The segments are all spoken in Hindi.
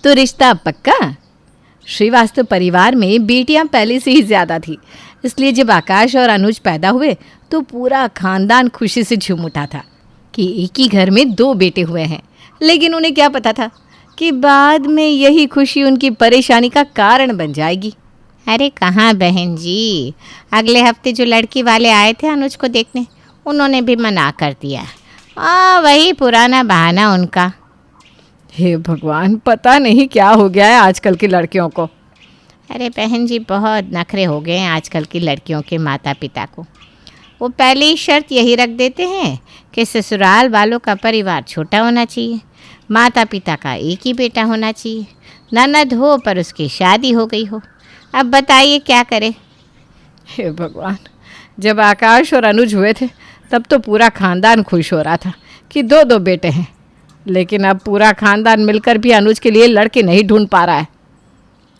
तो रिश्ता पक्का? श्रीवास्तव परिवार में बेटियां पहले से ही ज्यादा थी, इसलिए जब आकाश और अनुज पैदा हुए तो पूरा खानदान खुशी से झूम उठा था कि एक ही घर में 2 बेटे हुए हैं। लेकिन उन्हें क्या पता था कि बाद में यही खुशी उनकी परेशानी का कारण बन जाएगी। अरे कहाँ बहन जी, अगले हफ्ते जो लड़की वाले आए थे अनुज को देखने, उन्होंने भी मना कर दिया। वही पुराना बहाना उनका। हे भगवान, पता नहीं क्या हो गया है आजकल की लड़कियों को। अरे बहन जी, बहुत नखरे हो गए हैं आजकल की लड़कियों के माता पिता को। वो पहले ही शर्त यही रख देते हैं कि ससुराल वालों का परिवार छोटा होना चाहिए, माता पिता का एक ही बेटा होना चाहिए, ननद हो पर उसकी शादी हो गई हो। अब बताइए क्या करे। हे भगवान, जब आकाश और अनुज हुए थे तब तो पूरा खानदान खुश हो रहा था कि 2 बेटे हैं, लेकिन अब पूरा खानदान मिलकर भी अनुज के लिए लड़के नहीं ढूंढ पा रहा है।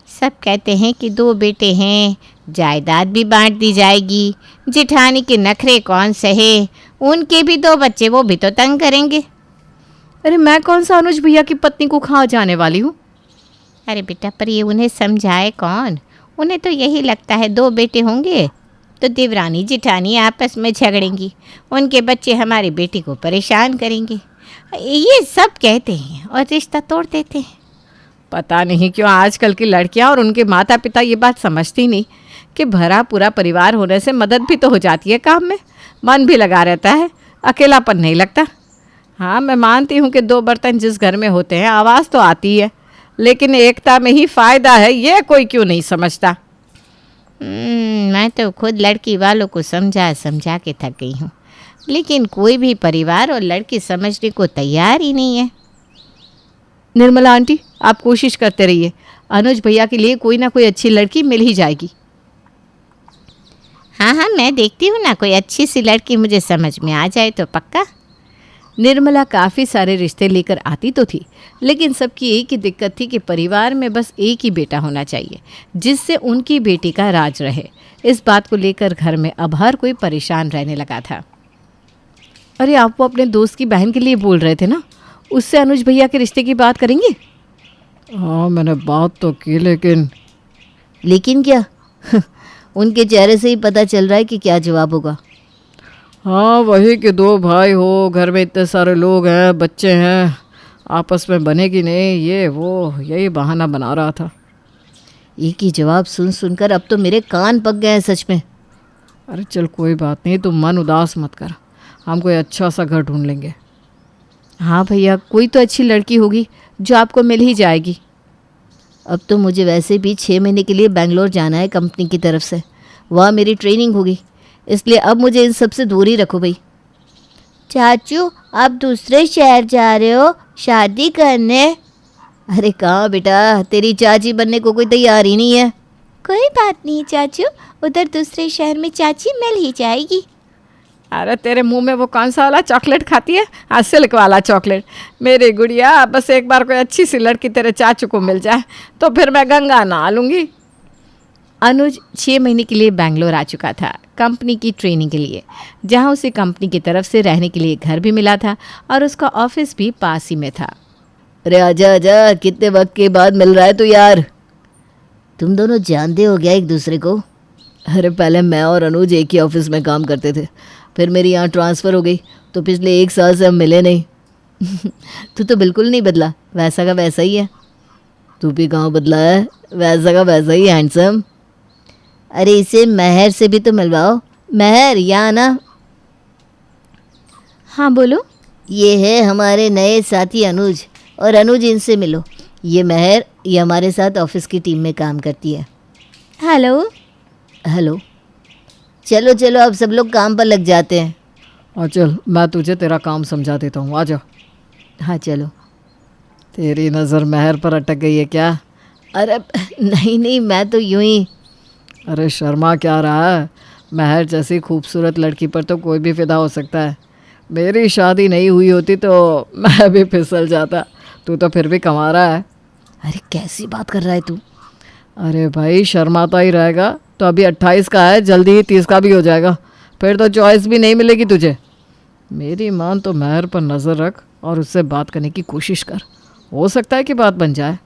सब कहते हैं कि 2 बेटे हैं, जायदाद भी बांट दी जाएगी, जिठानी के नखरे कौन सहे, उनके भी 2 बच्चे, वो भी तो तंग करेंगे। अरे मैं कौन सा अनुज भैया की पत्नी को खा जाने वाली हूँ। अरे बेटा, पर ये उन्हें समझाए कौन? उन्हें तो यही लगता है 2 बेटे होंगे तो देवरानी जिठानी आपस में झगड़ेंगी, उनके बच्चे हमारी बेटी को परेशान करेंगे, ये सब कहते हैं और रिश्ता तोड़ देते हैं। पता नहीं क्यों आजकल की लड़कियां और उनके माता पिता ये बात समझती नहीं कि भरा पूरा परिवार होने से मदद भी तो हो जाती है काम में, मन भी लगा रहता है, अकेलापन नहीं लगता। हाँ, मैं मानती हूँ कि 2 बर्तन जिस घर में होते हैं आवाज़ तो आती है, लेकिन एकता में ही फ़ायदा है, ये कोई क्यों नहीं समझता। मैं तो खुद लड़की वालों को समझा समझा के थक गई हूँ, लेकिन कोई भी परिवार और लड़की समझने को तैयार ही नहीं है। निर्मला आंटी, आप कोशिश करते रहिए, अनुज भैया के लिए कोई ना कोई अच्छी लड़की मिल ही जाएगी। हाँ, मैं देखती हूँ ना, कोई अच्छी सी लड़की मुझे समझ में आ जाए तो पक्का। निर्मला काफ़ी सारे रिश्ते लेकर आती तो थी, लेकिन सबकी एक ही दिक्कत थी कि परिवार में बस एक ही बेटा होना चाहिए जिससे उनकी बेटी का राज रहे। इस बात को लेकर घर में अब हर कोई परेशान रहने लगा था। अरे आप वो अपने दोस्त की बहन के लिए बोल रहे थे ना, उससे अनुज भैया के रिश्ते की बात करेंगे? हाँ, मैंने बात तो की, लेकिन क्या? उनके चेहरे से ही पता चल रहा है कि क्या जवाब होगा। हाँ, वही कि 2 भाई हो, घर में इतने सारे लोग हैं, बच्चे हैं, आपस में बनेगी नहीं, ये वो यही बहाना बना रहा था। एक ही जवाब सुन सुनकर अब तो मेरे कान पक गए हैं सच में। अरे चल कोई बात नहीं, तुम मन उदास मत कर, हम कोई अच्छा सा घर ढूंढ लेंगे। हाँ भैया, कोई तो अच्छी लड़की होगी जो आपको मिल ही जाएगी। अब तो मुझे वैसे भी 6 महीने के लिए बेंगलोर जाना है कंपनी की तरफ से, वहाँ मेरी ट्रेनिंग होगी, इसलिए अब मुझे इन सब से दूर ही रखो भाई। चाचू, आप दूसरे शहर जा रहे हो शादी करने? अरे कहाँ बेटा, तेरी चाची बनने को कोई तैयार ही नहीं है। कोई बात नहीं चाचू, उधर दूसरे शहर में चाची मिल ही जाएगी। अरे तेरे मुंह में वो कौन सा वाला चॉकलेट खाती है? हाँ, सिल्क वाला चॉकलेट। मेरी गुड़िया, बस एक बार कोई अच्छी सी लड़की तेरे चाचू को मिल जाए तो फिर मैं गंगा नहा लूँगी। अनुज 6 महीने के लिए बेंगलोर आ चुका था कंपनी की ट्रेनिंग के लिए, जहाँ उसे कंपनी की तरफ से रहने के लिए घर भी मिला था और उसका ऑफिस भी पास ही में था। अरे आजा आजा, कितने वक्त के बाद मिल रहा है तो यार। तुम दोनों जानते हो क्या एक दूसरे को? अरे पहले मैं और अनुज एक ही ऑफिस में काम करते थे, फिर मेरी यहाँ ट्रांसफ़र हो गई तो पिछले 1 साल से हम मिले नहीं। तू तो बिल्कुल नहीं बदला, वैसा का वैसा ही है। तू भी कहाँ बदला है, वैसा का वैसा ही हैंडसम। अरे इसे महर से भी तो मिलवाओ। महर, यहाँ ना। हाँ बोलो। ये है हमारे नए साथी अनुज, और अनुज इनसे मिलो। ये महर, ये हमारे साथ ऑफिस की टीम में काम करती है। हेलो। हेलो। चलो चलो, अब सब लोग काम पर लग जाते हैं। और चल, मैं तुझे तेरा काम समझा देता हूँ, आ जा। हाँ चलो। तेरी नज़र महर पर अटक गई है क्या? अरे नहीं, मैं तो यूं ही। अरे शर्मा क्या रहा है, महर जैसी खूबसूरत लड़की पर तो कोई भी फिदा हो सकता है। मेरी शादी नहीं हुई होती तो मैं भी फिसल जाता, तू तो फिर भी कमा रहा है। अरे कैसी बात कर रहा है तू? अरे भाई, शर्माता ही रहेगा तो अभी 28 का है, जल्दी ही 30 का भी हो जाएगा, फिर तो चॉइस भी नहीं मिलेगी तुझे। मेरी मान तो महर पर नज़र रख और उससे बात करने की कोशिश कर, हो सकता है कि बात बन जाए।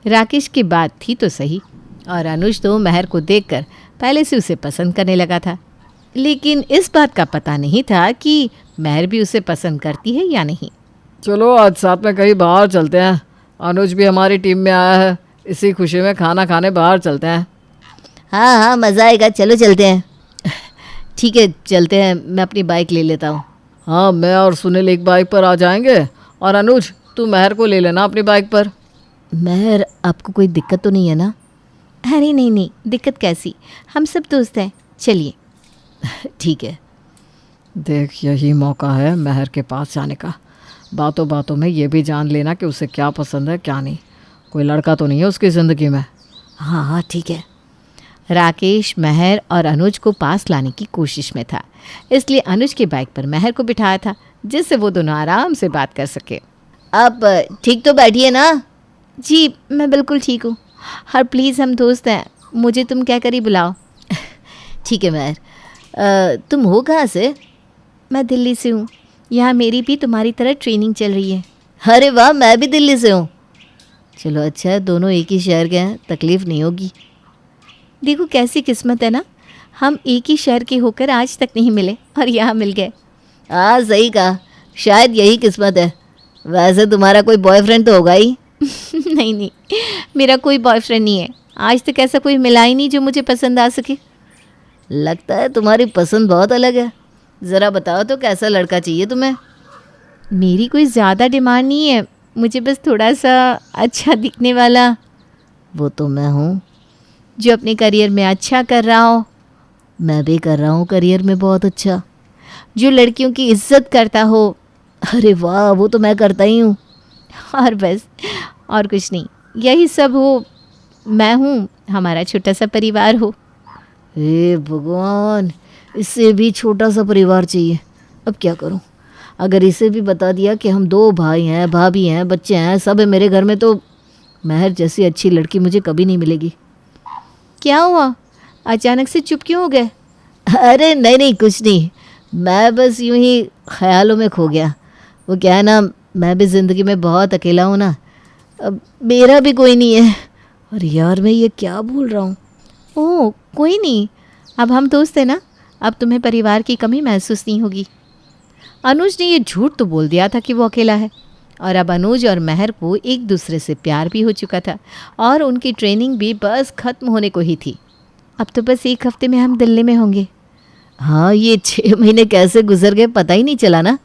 राकेश की बात थी तो सही, और अनुज तो महर को देखकर पहले से उसे पसंद करने लगा था, लेकिन इस बात का पता नहीं था कि महर भी उसे पसंद करती है या नहीं। चलो आज साथ में कहीं बाहर चलते हैं, अनुज भी हमारी टीम में आया है, इसी खुशी में खाना खाने बाहर चलते हैं। हाँ हाँ, मज़ा आएगा, चलो चलते हैं। ठीक है चलते हैं, मैं अपनी बाइक ले लेता हूँ। हाँ, मैं और सुनील एक बाइक पर आ जाएंगे, और अनुज तू महर को ले लेना अपनी बाइक पर। महर, आपको कोई दिक्कत तो नहीं है ना? अरे नहीं नहीं, दिक्कत कैसी, हम सब दोस्त हैं, चलिए। ठीक है। देख, यही मौका है महर के पास जाने का। बातों बातों में ये भी जान लेना कि उसे क्या पसंद है क्या नहीं। कोई लड़का तो नहीं है उसकी ज़िंदगी में। हाँ हाँ ठीक है। राकेश महर और अनुज को पास लाने की कोशिश में था, इसलिए अनुज की बाइक पर महर को बिठाया था, जिससे वो दोनों आराम से बात कर सके। आप ठीक तो बैठिए ना? जी मैं बिल्कुल ठीक हूँ, और प्लीज़ हम दोस्त हैं, मुझे तुम क्या करी बुलाओ। ठीक है महर, तुम हो कहाँ से? मैं दिल्ली से हूँ, यहाँ मेरी भी तुम्हारी तरह ट्रेनिंग चल रही है। अरे वाह, मैं भी दिल्ली से हूँ। चलो अच्छा है, दोनों एक ही शहर के हैं, तकलीफ़ नहीं होगी। देखो कैसी किस्मत है ना, हम एक ही शहर के होकर आज तक नहीं मिले और यहाँ मिल गए। हाँ सही कहा, शायद यही किस्मत है। वैसे तुम्हारा कोई बॉयफ्रेंड तो होगा ही? नहीं नहीं, मेरा कोई बॉयफ्रेंड नहीं है, आज तक ऐसा कोई मिला ही नहीं जो मुझे पसंद आ सके। लगता है तुम्हारी पसंद बहुत अलग है। ज़रा बताओ तो कैसा लड़का चाहिए तुम्हें? मेरी कोई ज़्यादा डिमांड नहीं है, मुझे बस थोड़ा सा अच्छा दिखने वाला। वो तो मैं हूँ। जो अपने करियर में अच्छा कर रहा हो। मैं भी कर रहा हूँ करियर में बहुत अच्छा। जो लड़कियों की इज्जत करता हो। अरे वाह, वो तो मैं करता ही हूँ। और बस, और कुछ नहीं, यही सब हो। मैं हूँ, हमारा छोटा सा परिवार हो। हे भगवान, इससे भी छोटा सा परिवार चाहिए। अब क्या करूं? अगर इसे भी बता दिया कि हम 2 भाई हैं, भाभी हैं, बच्चे हैं, सब है मेरे घर में, तो महर जैसी अच्छी लड़की मुझे कभी नहीं मिलेगी। क्या हुआ, अचानक से चुप क्यों हो गए? अरे नहीं नहीं, कुछ नहीं, मैं बस यूं ही ख्यालों में खो गया। वो क्या है ना, मैं भी ज़िंदगी में बहुत अकेला हूँ ना, अब मेरा भी कोई नहीं है। और यार मैं ये क्या बोल रहा हूँ? ओह कोई नहीं, अब हम दोस्त हैं ना, अब तुम्हें परिवार की कमी महसूस नहीं होगी। अनुज ने ये झूठ तो बोल दिया था कि वो अकेला है, और अब अनुज और महर को एक दूसरे से प्यार भी हो चुका था, और उनकी ट्रेनिंग भी बस ख़त्म होने को ही थी। अब तो बस 1 हफ्ते में हम दिल्ली में होंगे। हाँ, ये 6 महीने कैसे गुजर गए पता ही नहीं चला ना।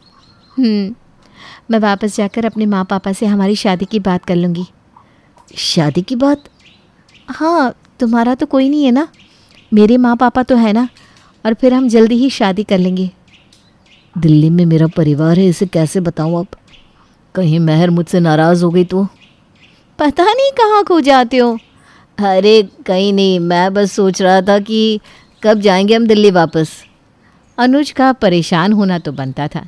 मैं वापस जाकर अपने माँ पापा से हमारी शादी की बात कर लूँगी। शादी की बात? हाँ, तुम्हारा तो कोई नहीं है ना, मेरे माँ पापा तो है ना, और फिर हम जल्दी ही शादी कर लेंगे। दिल्ली में मेरा परिवार है, इसे कैसे बताऊँ अब? कहीं महर मुझसे नाराज़ हो गई तो? पता नहीं कहाँ खो जाते हो। अरे कहीं नहीं, मैं बस सोच रहा था कि कब जाएंगे हम दिल्ली वापस। अनुज का परेशान होना तो बनता था।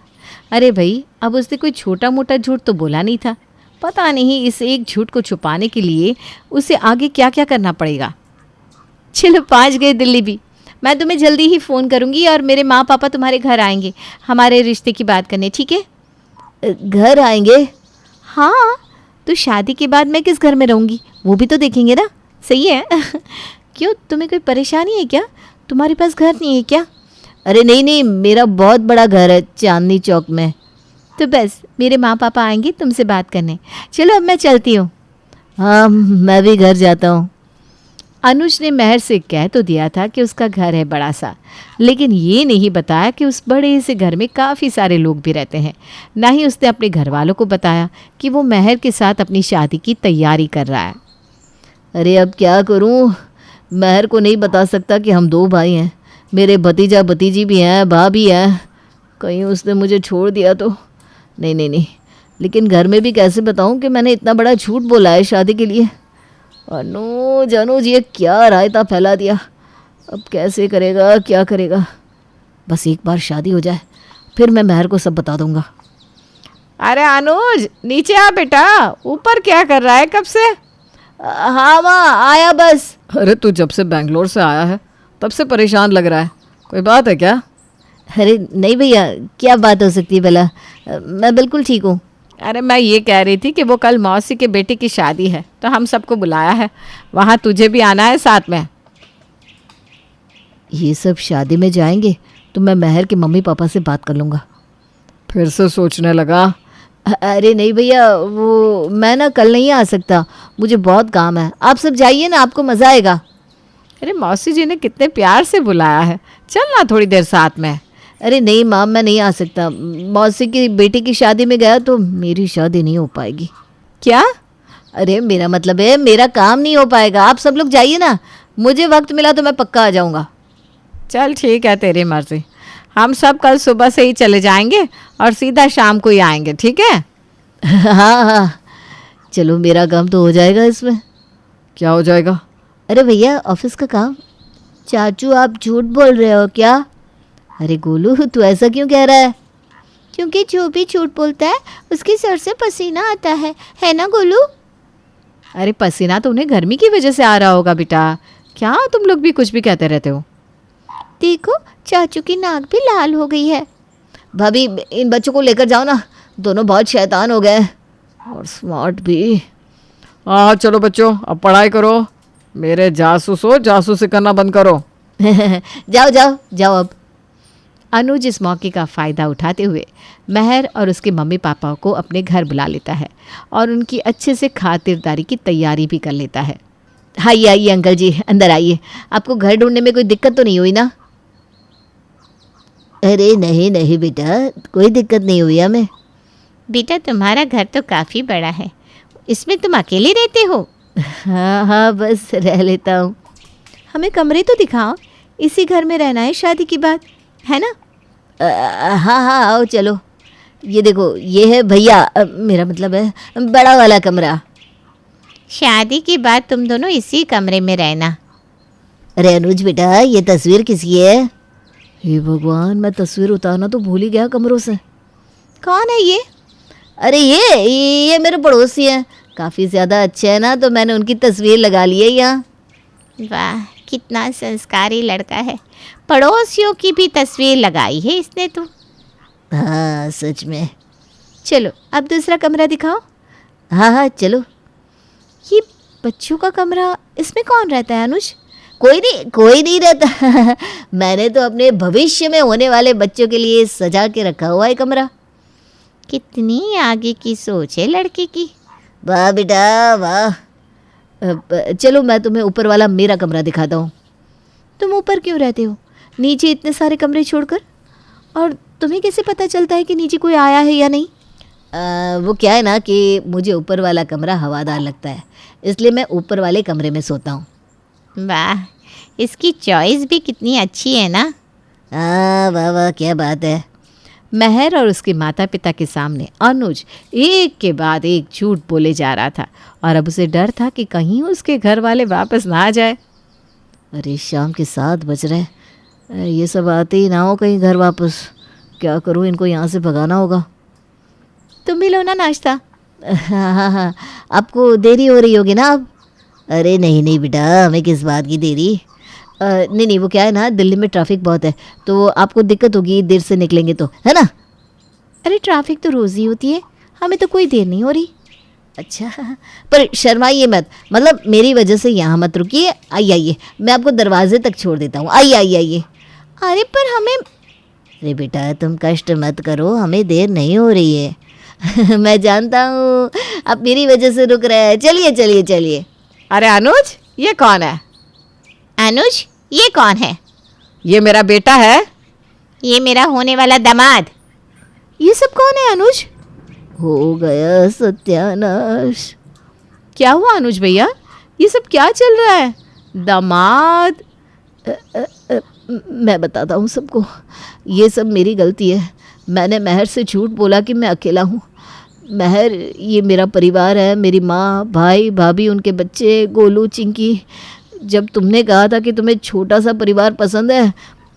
अरे भाई, अब उसने कोई छोटा मोटा झूठ तो बोला नहीं था, पता नहीं इस एक झूठ को छुपाने के लिए उसे आगे क्या क्या करना पड़ेगा। चलो 5 गए दिल्ली भी, मैं तुम्हें जल्दी ही फ़ोन करूँगी, और मेरे माँ पापा तुम्हारे घर आएंगे हमारे रिश्ते की बात करने, ठीक है? घर आएंगे? हाँ, तो शादी के बाद मैं किस घर में रहूँगी वो भी तो देखेंगे ना, सही है? क्यों, तुम्हें कोई परेशानी है क्या? तुम्हारे पास घर नहीं है क्या? अरे नहीं नहीं, मेरा बहुत बड़ा घर है चांदनी चौक में। तो बस मेरे माँ पापा आएंगे तुमसे बात करने। चलो अब मैं चलती हूँ। हाँ, मैं भी घर जाता हूँ। अनुज ने महर से कह तो दिया था कि उसका घर है बड़ा सा, लेकिन ये नहीं बताया कि उस बड़े से घर में काफ़ी सारे लोग भी रहते हैं। ना ही उसने अपने घर वालों को बताया कि वो महर के साथ अपनी शादी की तैयारी कर रहा है। अरे अब क्या करूँ, महर को नहीं बता सकता कि हम 2 भाई हैं, मेरे भतीजा भतीजी भी हैं, भाभी हैं। कहीं उसने मुझे छोड़ दिया तो? नहीं नहीं नहीं, लेकिन घर में भी कैसे बताऊँ कि मैंने इतना बड़ा झूठ बोला है शादी के लिए। अनुज अनुज, ये क्या रायता फैला दिया, अब कैसे करेगा, क्या करेगा? बस एक बार शादी हो जाए, फिर मैं महर को सब बता दूंगा। अरे अनुज, नीचे आ बेटा, ऊपर क्या कर रहा है कब से? हाँ माँ, आया बस। अरे तू जब से बेंगलोर से आया है तब से परेशान लग रहा है, कोई बात है क्या? अरे नहीं भैया, क्या बात हो सकती है भला, मैं बिल्कुल ठीक हूँ। अरे मैं ये कह रही थी कि वो कल मौसी के बेटी की शादी है तो हम सबको बुलाया है, वहाँ तुझे भी आना है साथ में। ये सब शादी में जाएंगे तो मैं महर के मम्मी पापा से बात कर लूँगा। फिर से सोचने लगा। अरे नहीं भैया, वो मैं ना कल नहीं आ सकता, मुझे बहुत काम है। आप सब जाइए ना, आपको मज़ा आएगा। अरे मौसी जी ने कितने प्यार से बुलाया है, चल ना थोड़ी देर साथ में। अरे नहीं माम, मैं नहीं आ सकता। मौसी की बेटी की शादी में गया तो मेरी शादी नहीं हो पाएगी। क्या? अरे मेरा मतलब है मेरा काम नहीं हो पाएगा। आप सब लोग जाइए ना, मुझे वक्त मिला तो मैं पक्का आ जाऊँगा। चल ठीक है, तेरी मर्जी। हम सब कल सुबह से ही चले जाएंगे और सीधा शाम को ही आएंगे, ठीक है? हाँ हाँ, चलो मेरा काम तो हो जाएगा इसमें। क्या हो जाएगा? अरे भैया, ऑफिस का काम। चाचू आप झूठ बोल रहे हो क्या? अरे गोलू, तू ऐसा क्यों कह रहा है? क्योंकि जो भी झूठ बोलता है उसके सर से पसीना आता है ना गोलू? अरे पसीना तो उन्हें गर्मी की वजह से आ रहा होगा बेटा, क्या तुम लोग भी कुछ भी कहते रहते हो। देखो, चाचू की नाक भी लाल हो गई है। भाभी, इन बच्चों को लेकर जाओ ना, दोनों बहुत शैतान हो गए और स्मार्ट भी। हाँ चलो बच्चों, अब पढ़ाई करो। मेरे जासूस हो, जासूसी करना बंद करो। जाओ जाओ जाओ अब। अनुज इस मौके का फ़ायदा उठाते हुए महर और उसके मम्मी पापा को अपने घर बुला लेता है और उनकी अच्छे से खातिरदारी की तैयारी भी कर लेता है। आइए आइए अंकल जी, अंदर आइए। आपको घर ढूंढने में कोई दिक्कत तो नहीं हुई ना? अरे नहीं नहीं बेटा, कोई दिक्कत नहीं हुई हमें। बेटा तुम्हारा घर तो काफ़ी बड़ा है, इसमें तुम अकेले रहते हो? हाँ हाँ, बस रह लेता हूँ। हमें कमरे तो दिखाओ, इसी घर में रहना है शादी की बात, है ना? हाँ हाँ आओ चलो। ये देखो, ये है भैया, मेरा मतलब है बड़ा वाला कमरा। शादी के बाद तुम दोनों इसी कमरे में रहना। अरे अनुज बेटा, ये तस्वीर किसकी है? हे भगवान, मैं तस्वीर उतारना तो भूल ही गया कमरों से। कौन है ये? अरे ये मेरे पड़ोसी हैं, काफ़ी ज़्यादा अच्छे हैं ना, तो मैंने उनकी तस्वीर लगा ली है यहाँ। वाह, कितना संस्कारी लड़का है, पड़ोसियों की भी तस्वीर लगाई है इसने तो। हाँ सच में। चलो अब दूसरा कमरा दिखाओ। हाँ हाँ चलो। ये बच्चों का कमरा, इसमें कौन रहता है अनुज? कोई नहीं रहता। मैंने तो अपने भविष्य में होने वाले बच्चों के लिए सजा के रखा हुआ है कमरा। कितनी आगे की सोच है लड़के की। वाह बेटा वाह। चलो मैं तुम्हें ऊपर वाला मेरा कमरा दिखाता हूँ। तुम ऊपर क्यों रहते हो, नीचे इतने सारे कमरे छोड़कर? और तुम्हें कैसे पता चलता है कि नीचे कोई आया है या नहीं? वो क्या है ना कि मुझे ऊपर वाला कमरा हवादार लगता है, इसलिए मैं ऊपर वाले कमरे में सोता हूँ। वाह, इसकी चॉइस भी कितनी अच्छी है ना। वाह वाह, क्या बात है। महर और उसके माता पिता के सामने अनुज एक के बाद एक झूठ बोले जा रहा था और अब उसे डर था कि कहीं उसके घर वाले वापस ना आ जाए। अरे शाम के 7 बज रहे हैं, ये सब आते ही ना हो कहीं घर वापस। क्या करूँ, इनको यहाँ से भगाना होगा। तुम भी लो ना नाश्ता। हाँ, आपको देरी हो रही होगी ना अब? अरे नहीं नहीं बेटा, हमें किस बात की देरी। नहीं, वो क्या है ना, दिल्ली में ट्रैफिक बहुत है तो आपको दिक्कत होगी देर से निकलेंगे तो, है ना? अरे ट्रैफिक तो रोज़ ही होती है, हमें तो कोई देर नहीं हो रही। अच्छा, पर शर्माइए मत, मतलब मेरी वजह से यहाँ मत रुकिए। आइए, मैं आपको दरवाजे तक छोड़ देता हूँ। आइए। अरे पर हमें। अरे बेटा तुम कष्ट मत करो, हमें देर नहीं हो रही है। मैं जानता हूँ आप मेरी वजह से रुक रहे हैं। चलिए। अरे अनुज, ये कौन है? अनुज, ये कौन है? ये मेरा बेटा है। ये मेरा होने वाला दामाद। ये सब कौन है अनुज? हो गया सत्यानाश। क्या हुआ अनुज भैया, ये सब क्या चल रहा है? दामाद? मैं बताता हूँ सबको, ये सब मेरी गलती है। मैंने महर से झूठ बोला कि मैं अकेला हूँ। महर, ये मेरा परिवार है, मेरी माँ, भाई, भाभी, उनके बच्चे, गोलू, चिंकी। जब तुमने कहा था कि तुम्हें छोटा सा परिवार पसंद है,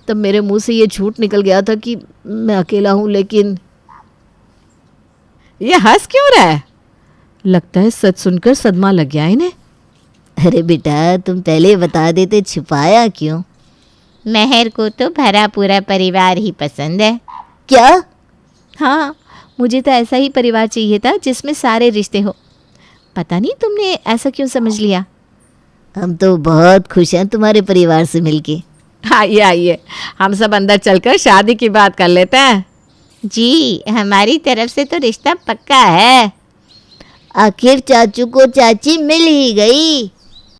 तब मेरे मुंह से ये झूठ निकल गया था कि मैं अकेला हूँ। लेकिन ये हंस क्यों रहा है? लगता है सच सुनकर सदमा लग गया इन्हें। अरे बेटा तुम पहले बता देते, छिपाया क्यों? महर को तो भरा पूरा परिवार ही पसंद है। क्या? हाँ, मुझे तो ऐसा ही परिवार चाहिए था जिसमें सारे रिश्ते हो। पता नहीं तुमने ऐसा क्यों समझ लिया। हम तो बहुत खुश हैं तुम्हारे परिवार से मिलके। आइए आइए, हम सब अंदर चलकर शादी की बात कर लेते हैं। जी, हमारी तरफ से तो रिश्ता पक्का है। आखिर चाचू को चाची मिल ही गई।